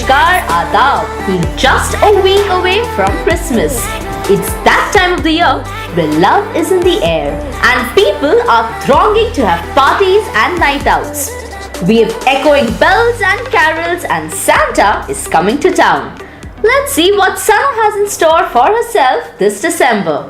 Namaskar, Adab. We're just a week away from Christmas. It's that time of the year where love is in the air and people are thronging to have parties and night outs. We're echoing bells and carols and Santa is coming to town. Let's see what Sana has in store for herself this December.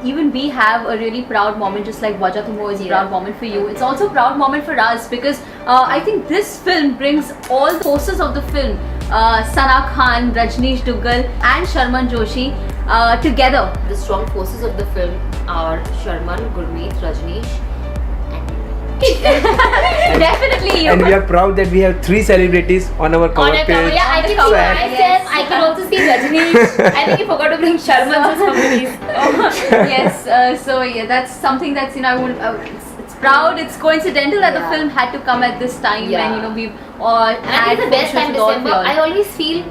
Even we have a really proud moment, just like Wajah Tum Ho is a proud moment for you. It's also a proud moment for us because I think this film brings all the forces of the film, Sana Khan, Rajneesh Duggal and Sharman Joshi together. The strong forces of the film are Sharman, Gurmeet, Rajneesh. Definitely. And we are proud that we have 3 celebrities on our cover page. Yeah, I can see myself. I can also see Rajneesh. I think you forgot to bring Sharman as somebody's. Yes. That's something that's it's proud. It's coincidental that the film had to come at this time when we've all. And I think the best time December. I always feel,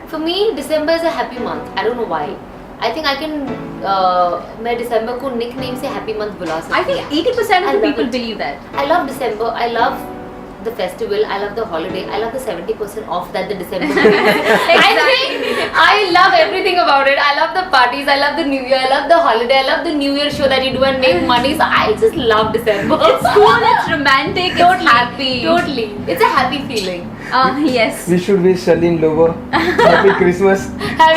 for me, December is a happy month. I don't know why. I think I can. मैं December को nickname से happy month बुला सकती हूँ. I think 80% of the people believe that. I love December. I love the festival. I love the holiday. I love the 70% off that the December brings. I love everything about it. I love the parties. I love the New Year. I love the holiday. I love the New Year show that you do and make money. So I just love December. It's cool. It's romantic. It's happy. Totally. It's a happy feeling. Yes. We should wish Charlene Lobo happy Christmas.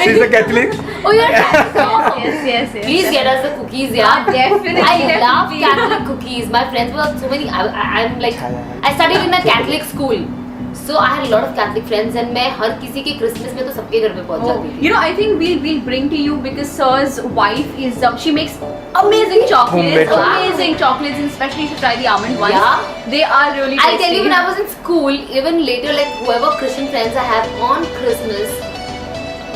She's a Catholic. Oh, you're Catholic. Yes. Please get us the cookies, yeah. Definitely. I love Catholic cookies. My friends were so many. I'm like, I studied in a Catholic school, so I had a lot of Catholic friends, and मैं हर किसी के Christmas में तो सबके घर में पहुंच जाती थी. I think we'll bring to you because Sir's wife is she makes amazing chocolates, and especially if you try the almond ones. Yeah. They are really tasty. I tell you, when I was in school, even later, like whoever Christian friends I have on Christmas,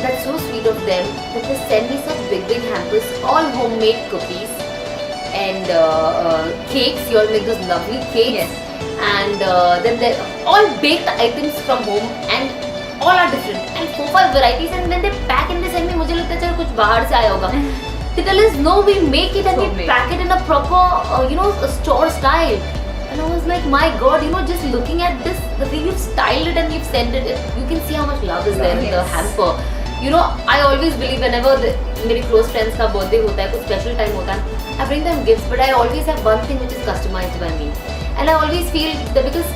that's so sweet of them that they send me such big hampers, all homemade cookies and cakes. You all make those lovely cakes. Yes. And then they're all baked items from home and all are different and 4-5 varieties, and when they pack and they send me, मुझे लगता है चलो कुछ बाहर से आया होगा. They tell us no, we make it and we pack it in a proper a store style. And I was like, my God, just looking at this, the way you've styled it and you've sent it, you can see how much love is there in the hamper. I always believe whenever मेरे close friends का birthday होता है, कुछ special time होता है, I bring them gifts, but I always have one thing which is customized by me. And I always feel that because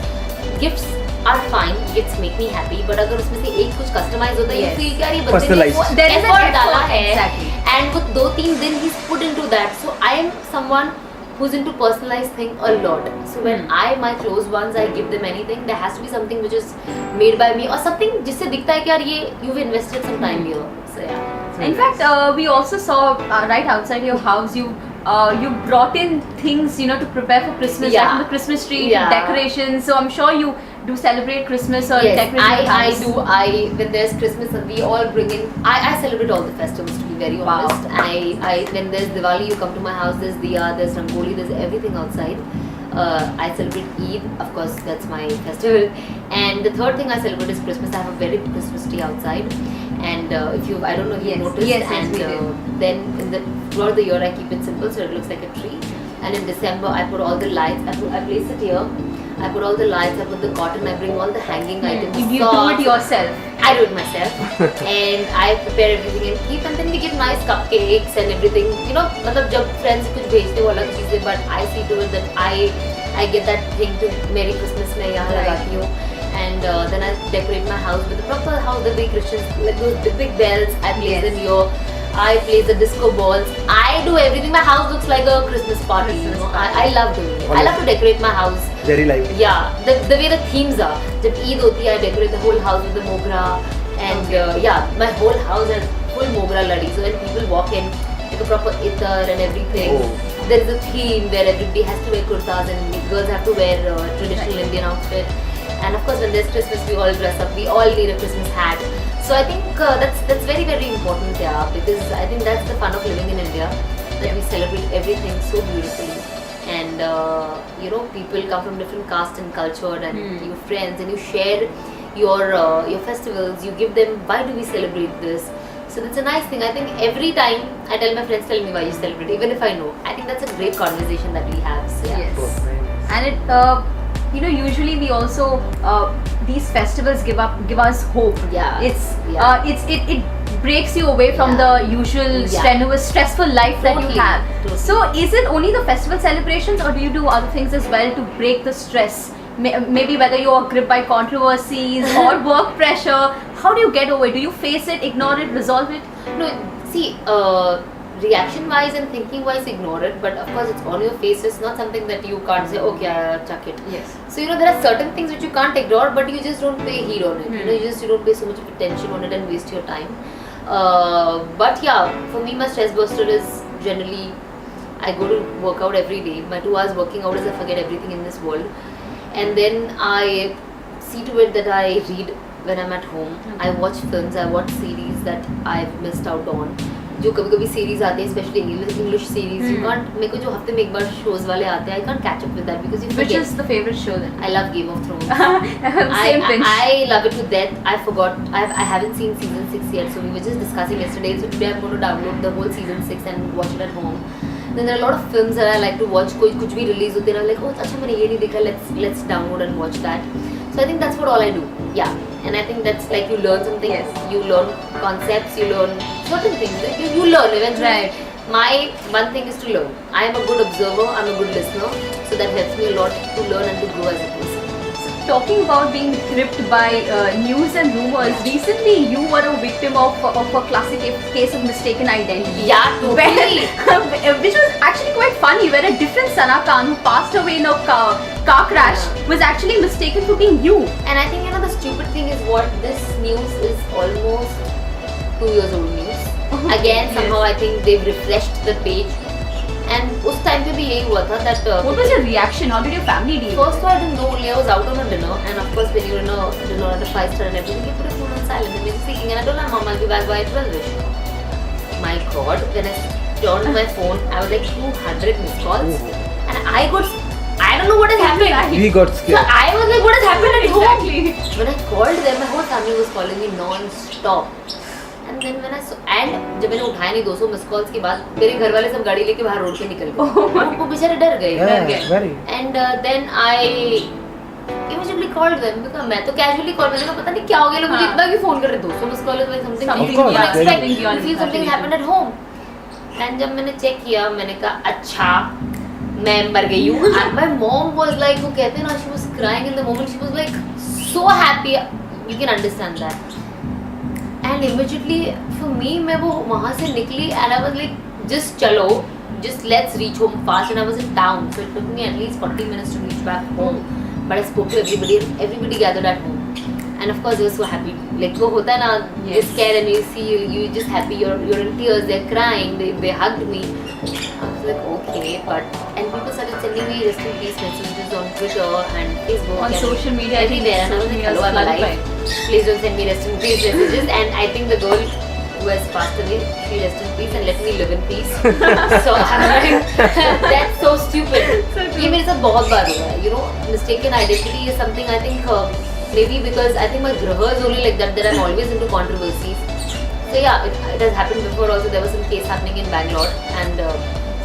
gifts are fine, gifts make me happy, but अगर उसमें से एक कुछ customize होता है, you feel कि यार ये बंदे ने effort डाला है, and वो 2-3 दिन he's put into that. So I am someone who's into personalized thing a lot. So when my close ones, I give them anything, there has to be something which is made by me or something जिससे दिखता है कि यार ये you've invested some time here. So yeah. In fact, we also saw right outside your house you brought in things to prepare for Christmas, like from the Christmas tree, decorations. So I'm sure you do celebrate Christmas or decorate your house. I do. When there's Christmas, we all bring in. I celebrate all the festivals, to be very honest. I when there's Diwali, you come to my house. There's Diya, there's Rangoli, there's everything outside. I celebrate Eid, of course, that's my festival. And the third thing I celebrate is Christmas. I have a very big Christmas tree outside. And I don't know if you've noticed. And then throughout the year I keep it simple so it looks like a tree. And in December I put all the lights. I place it here. I put all the lights. I put the cotton. I bring all the hanging items. You do it yourself. I do it myself. And I prepare everything and keep. And then we give nice cupcakes and everything. मतलब जब friends कुछ भेजते वो अलग चीज़ है. But I see to it that I get that thing to Merry Christmas मैं यहाँ लगाती हूँ. And then I decorate my house with the proper how the big Christians, like those big bells I place in here. I place the disco balls. I do everything. My house looks like a Christmas party. I love doing it. I love to decorate my house. Very lively. Yeah, the way the themes are. जब Eid होती है, I decorate the whole house with the mogra. And my whole house has full mogra ladi. So when people walk in, like a proper ittar and everything. There is a theme where everybody has to wear kurtas and girls have to wear traditional Indian outfit. And of course, when there's Christmas, we all dress up. We all need a Christmas hat. So I think that's very, very important, because I think that's the fun of living in India, that we celebrate everything so beautifully. And people come from different caste and culture, and you're friends, and you share your festivals. You give them, why do we celebrate this? So that's a nice thing. I think every time I tell my friends, tell me why you celebrate, even if I know. I think that's a great conversation that we have. So, yeah. Yes. And you know, usually we also these festivals give us hope. Yeah. It breaks you away from the usual strenuous, stressful life that you have. Totally. So is it only the festival celebrations, or do you do other things as well to break the stress? Maybe whether you're gripped by controversies or work pressure, how do you get over it? Do you face it, ignore it, resolve it? No, see, reaction wise and thinking wise, ignore it, but of course it's on your face. It's not something that you can't say, okay, chuck it. Yes. So you know, there are certain things which you can't ignore, but you just don't pay heed on it. You know, you don't pay so much attention on it and waste your time. But yeah, for me, my stress buster is generally, I go to work out every day. My 2 hours working out is I forget everything in this world, and then I see to it that I read when I'm at home. I watch films, I watch series that I've missed out on. जो कभी-कभी series आते हैं, especially English series, you can't, मेरे को जो हफ्ते में एक बार shows वाले आते हैं, I can't catch up with that because you forget. Which is the favorite show then? I love Game of Thrones. Same pinch. I love it to death. I forgot. I haven't seen season 6 yet, so we were just discussing yesterday. So today I'm going to download the whole season 6 and watch it at home. Then there are a lot of films that I like to watch. कोई कुछ भी release होते हैं, I'm like, oh अच्छा मैंने ये नहीं देखा, let's download and watch that. So I think that's what all I do. Yeah, and I think that's like you learn something. Yes. You learn concepts. You learn certain things. You learn eventually. Right. My one thing is to learn. I am a good observer. I'm a good listener. So that helps me a lot to learn and to grow as a person. Talking about being gripped by news and rumors, recently you were a victim of a classic case of mistaken identity. Yeah, totally. Which was actually quite funny, where a different Sana Khan who passed away in a car crash was actually mistaken for being you. And I think, you know, the stupid thing is what this news is almost 2 years old news. Again, somehow I think they've refreshed the page. And उस time पे भी यही हुआ था that. What was your reaction? How did your family deal? First, I didn't know. Only I was out on a dinner, and of course, when you're in a dinner at a 5-star and everything, you put your phone on silent and you're speaking. And I told my mom, I'll be back by 12ish. My God, when I turned my phone, I was like 200 missed calls, and I don't know what is happening. We got So scared. I was like, what has happened at home? Exactly. When I called them, my whole family was calling me non-stop. And then when I saw, and जब मैंने उठाया नहीं 200 miss calls के बाद, मेरे घर वाले सब गाड़ी लेके बाहर रोड पे निकल गए. वो बेचारे डर गए. Very. And then I immediately called them because मैं तो casually call, मैंने कहा पता नहीं क्या हो गया, लोग मुझे इतना क्यों फोन कर रहे. 200 miss call is like something Something you beyond expect. expecting, You feel something happened at home. And जब मैंने चेक किया, मैंने कहा अच्छा मैं मर गई हूँ. And my mom was like, वो कहते हैं ना, she was crying in the moment. She was like so happy. You can understand that. And immediately for me, मैं वो वहाँ से निकली and I was like, just चलो, just let's reach home fast. And I was in town, so it took me at least 40 minutes to reach back home. But I spoke to everybody, and everybody gathered at home. And of course, they were so happy. Like वो होता है ना, you're scared and you see you just happy. You're in tears. They're crying. They hugged me. I was like, okay, but and people started sending me rest in peace messages on Twitter and Facebook On and social media, everywhere. And I was like, hello, I'm alive. Please don't send me rest in peace messages. And I think the girl who has passed away, she rest in peace and let me live in peace. So I'm like, that's so stupid. ये मेरे साथ बहुत बार हुआ है. You know, mistaken identity is something I think maybe because I think my graha is only like that I'm always into controversies. So yeah, it has happened before also. There was some case happening in Bangalore and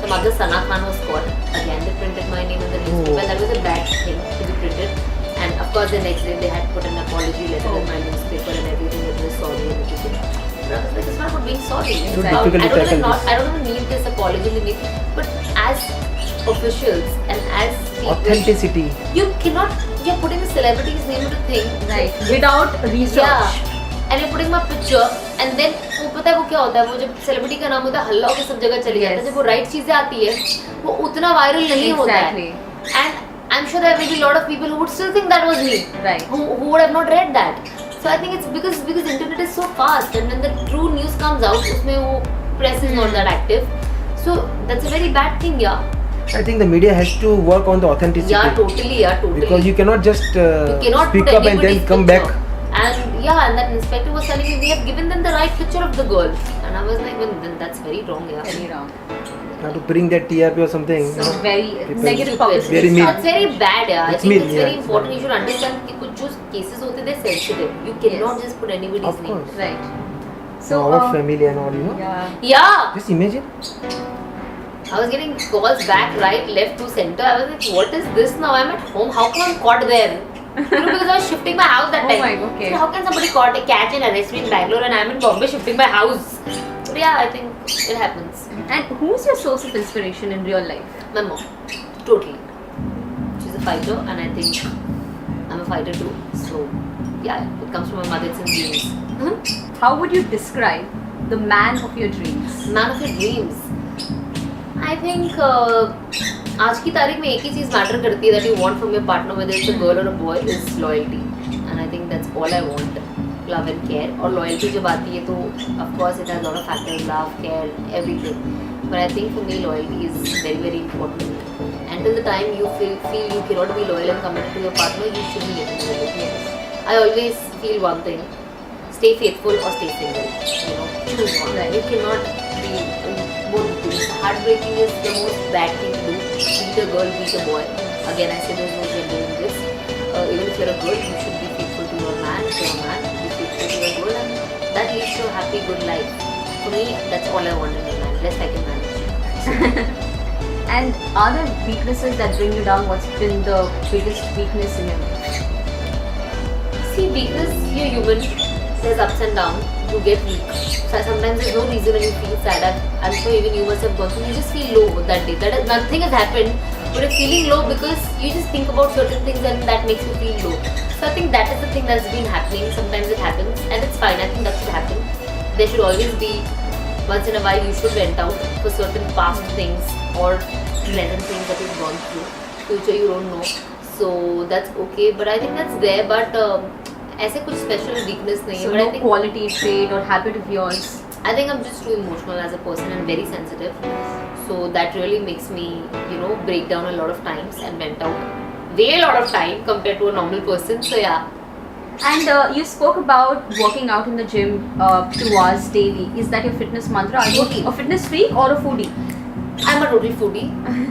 some other Sana Khan was caught. Again, they printed my name in the newspaper. That was a bad thing to be printed. And of course, the next day they had put an apology letter in my newspaper and everything, that was sorry and everything. But I was like, it's not about being sorry. So I difficult don't even need this apology, but as officials and as people, Authenticity. you're putting a celebrity's name into thing, Right. Without research. yeah, and you're putting my picture, and then वो पता है वो क्या होता है, वो जब celebrity का नाम होता है हल्ला होकर सब जगह चली जाता है, जब वो right चीजें आती है वो उतना viral नहीं होता है. And I'm sure there may be a lot of people who would still think that was me, Right. who would have not read that. So I think it's because internet is so fast, and when the true news comes out, उसमें वो press is not that active. So that's a very bad thing, yeah. I think the media has to work on the authenticity. Yeah, totally. Because you cannot just You cannot speak put up and anybody's then come picture. back. And yeah, and that inspector was telling me we have given them the right picture of the girl, and I was like, well, then that's very wrong, yeah. Very wrong. Now to bring that TRP or something. So very People- negative Stupid. publicity. Very mean. It's very bad, yeah. I It's think mean, it's very yeah. important. You should understand कि कुछ जो cases होते they're sensitive. You cannot Yes. just put anybody's Of name. Right. So So our family and all, you know. yeah. Yeah. Just imagine. I was getting calls back, right, left to center. I was like, what is this now? I'm at home. How come I'm caught there? Because I was shifting my house that time. Oh my God, okay. So how can somebody catch and arrest me in Bangalore and I'm in Bombay shifting my house? But yeah, I think it happens. And who's your source of inspiration in real life? My mom. Totally. She's a fighter and I think I'm a fighter too. So yeah, it comes from my mother. It's in genes. How would you describe the man of your dreams? Man of your dreams. I think आज की तारीख में एक ही चीज़ matter करती है that you want from your partner, whether it's a girl or a boy, is loyalty. And I think that's all I want. Love and care. और loyalty जब आती है तो of course it has a lot of factors, love, care, everything. But I think for me loyalty is very very important. Until the time you feel you cannot be loyal and committed to your partner, you should be getting married. Yes. I always feel one thing: stay faithful or stay single. You know, choose one. Right. You cannot be both things. Heartbreaking is the most bad thing to do. Beat a girl, beat a boy. Again, I say there's no gender in this. Even if you're a girl, you should be faithful to your man. If you're a man, be faithful to your girl, and that leads to a happy, good life. For me, that's all I want in a man. Rest I can manage. And are there weaknesses that bring you down? What's been the biggest weakness in your life? See, weakness, you're human. There's ups and downs. You get weak. So sometimes there's no reason when you feel sad. I'm sure even you must have gone through. You just feel low that day. That is, nothing has happened, but you're feeling low because you just think about certain things and that makes you feel low. So I think that is the thing that's been happening. Sometimes it happens and it's fine. I think that should happen. There should always be, once in a while, you should vent out for certain past things or present things that you've gone through. Future you don't know. So that's okay. But I think that's there. But ऐसे कुछ special weakness नहीं है. So But no I think quality, trait or habit of yours? I think I'm just too emotional as a person and very sensitive. So that really makes me, break down a lot of times and vent out way a lot of time compared to a normal person. So yeah. And you spoke about working out in the gym 2 hours daily. Is that your fitness mantra? Are you Totally. a fitness freak or a foodie? I'm a total foodie.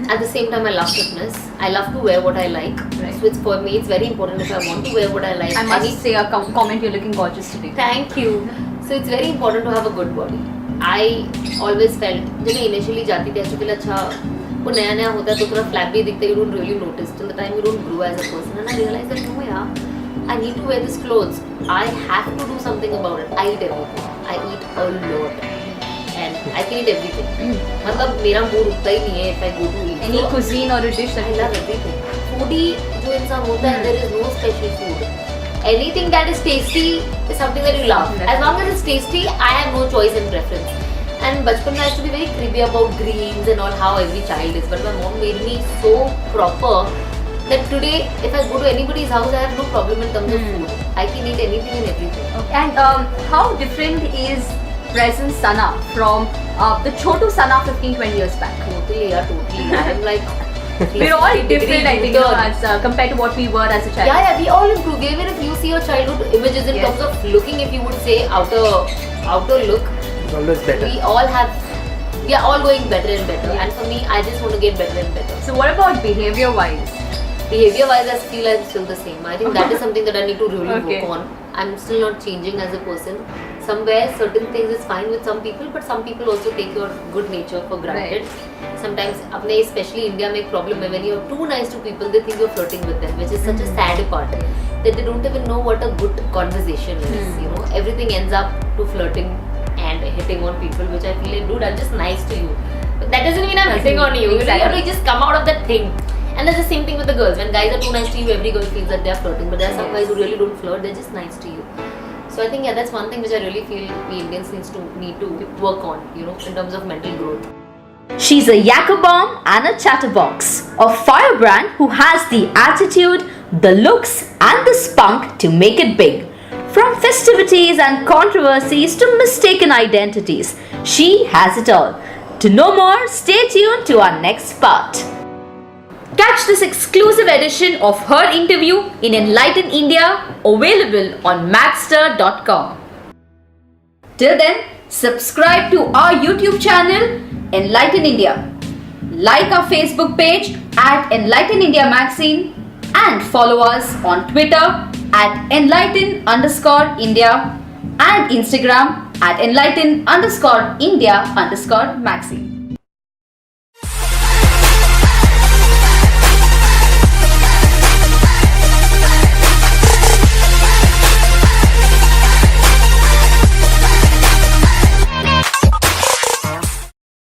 At the same time, I love fitness. I love to wear what I like. Right. So for me, it's very important if I want to wear what I like. I must say a comment, you're looking gorgeous today. Thank you. So it's very important to have a good body. I always felt जब मैं initially जाती थी, I feel अच्छा वो नया होता है तो थोड़ा flabby दिखता है. You don't really notice till the time you don't grow as a person. And I realized that no यार, I need to wear these clothes. I have to do something about it. I eat everything. I eat a lot. And I can eat everything. मतलब मेरा mood उठता ही नहीं है if I go to eat. Any cuisine or a dish that I love everything. Foodie जो इंसान होता है, there is no special food. Anything that is tasty is something that you love. As long as it's tasty, I have no choice and preference. And बचपन में I used to be very creepy about greens and all how every child is. But my mom made me so proper that today, if I go to anybody's house, I have no problem in terms of food. I can eat anything and everything. Okay. And how different is present Sana from the Chotu Sana 15-20 years back? Totally, yeah, totally. I am like. We're all different, I think, as compared to what we were as a child. Yeah, we all improve. Even if you see your childhood images in terms of looking, if you would say outer look, It's always better. we are all going better and better. And for me, I just want to get better and better. So what about behavior-wise? Behavior-wise, I feel I'm still the same. I think that is something that I need to really Okay. work on. I'm still not changing as a person. Somewhere, certain things is fine with some people, but some people also take your good nature for granted. Sometimes, अपने especially India में एक problem है when you're too nice to people, they think you're flirting with them, which is such a sad part that they don't even know what a good conversation is. You know, everything ends up to flirting and hitting on people, which I feel like, dude, I'm just nice to you. But that doesn't mean I'm hitting on you. You have to just come out of that thing. And that's the same thing with the girls. When guys are too nice to you, every girl feels that they're flirting. But there are some guys who really don't flirt, they're just nice to you. So I think that's one thing which I really feel we Indians need to work on, in terms of mental growth. She's a yakka bomb and a chatterbox, a firebrand who has the attitude, the looks and the spunk to make it big. From festivities and controversies to mistaken identities, she has it all. To know more, stay tuned to our next part. Catch this exclusive edition of her interview in Enlighten India, available on maxter.com. Till then, subscribe to our YouTube channel, Enlighten India. Like our Facebook page at Enlighten India Magazine and follow us on Twitter at Enlighten_India and Instagram at Enlighten_India_Magazine.